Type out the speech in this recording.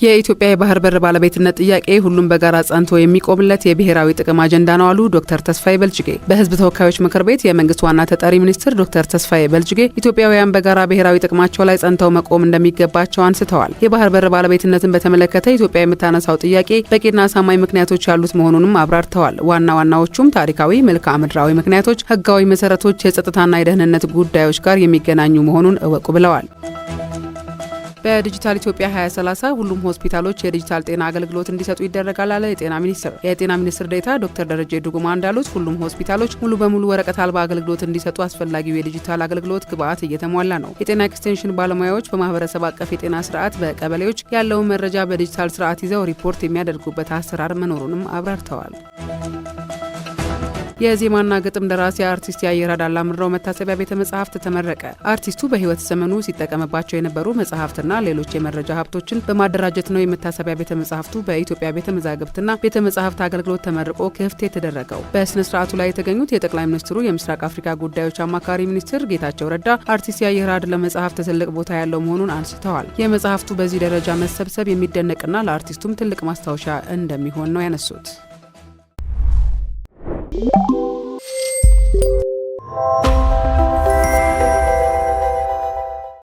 የኢትዮጵያ የባህር በር ባለቤትነት ጥያቄ ሁሉም በጋራ ጸንቶ የሚቆምለት የብሔራዊ ጥቅም አጀንዳ ነው አሉ ዶክተር ተስፋዬ በልጅጌ። በሕዝብ ተወካዮች ምክር ቤት የመንግስት ዋና ተጠሪ ሚኒስትር ዶክተር ተስፋዬ በልጅጌ ኢትዮጵያውያን በጋራ ብሔራዊ ጥቅማቸው ላይ ጸንተው መቆም እንደሚገባቸው አንስተዋል። የባህር በር ባለቤትነትን በተመለከተ ኢትዮጵያ የምታነሳው ጥያቄ በቂና አሳማኝ ምክንያቶች ያሉት መሆኑንም አብራርተዋል። ዋና ዋናዎቹም ታሪካዊ፣ መልክዓ ምድራዊ ምክንያቶች፣ ህጋዊ መሰረቶች፣ የጸጥታና የደህንነት ጉዳዮች ጋር የሚገናኙ መሆኑን እወቁ ብለዋል። በዲጂታል ኢትዮጵያ 2030 ሁሉም ሆስፒታሎች የዲጂታል ጤና አገልግሎት እንዲሰጡ ይደረጋል አለ የጤና ሚኒስቴር። የጤና ሚኒስትር ዴኤታ ዶክተር ደረጀ ዱጉማ እንዳሉት ሁሉም ሆስፒታሎች ሙሉ በሙሉ ወረቀት አልባ አገልግሎት እንዲሰጡ አስፈላጊው የዲጂታል አገልግሎት ግብዓት እየተሟላ ነው። የጤና ኤክስቴንሽን ባለሙያዎች በማህበረሰብ አቀፍ የጤና ስርዓት በቀበሌዎች ያለውን መረጃ በዲጂታል ስርዓት ይዘው ሪፖርት የሚያደርጉበት አሰራር መኖሩንም አብራርተዋል። የዜማና ግጥም ደራሲ አርቲስት የአየራድ አላምረው መታሰቢያ ቤተ መጻሕፍት ተመረቀ። አርቲስቱ በህይወት ዘመኑ ሲጠቀምባቸው የነበሩ መጽሐፍትና ሌሎች የመረጃ ሀብቶችን በማደራጀት ነው የመታሰቢያ ቤተ መጻሕፍቱ በኢትዮጵያ ቤተ መዛግብትና ቤተ መጻሕፍት አገልግሎት ተመርቆ ክፍት የተደረገው። በስነ ስርዓቱ ላይ የተገኙት የጠቅላይ ሚኒስትሩ የምስራቅ አፍሪካ ጉዳዮች አማካሪ ሚኒስትር ጌታቸው ረዳ አርቲስት የአየራድ ለመጽሐፍት ትልቅ ቦታ ያለው መሆኑን አንስተዋል። የመጽሐፍቱ በዚህ ደረጃ መሰብሰብ የሚደነቅና ለአርቲስቱም ትልቅ ማስታወሻ እንደሚሆን ነው ያነሱት።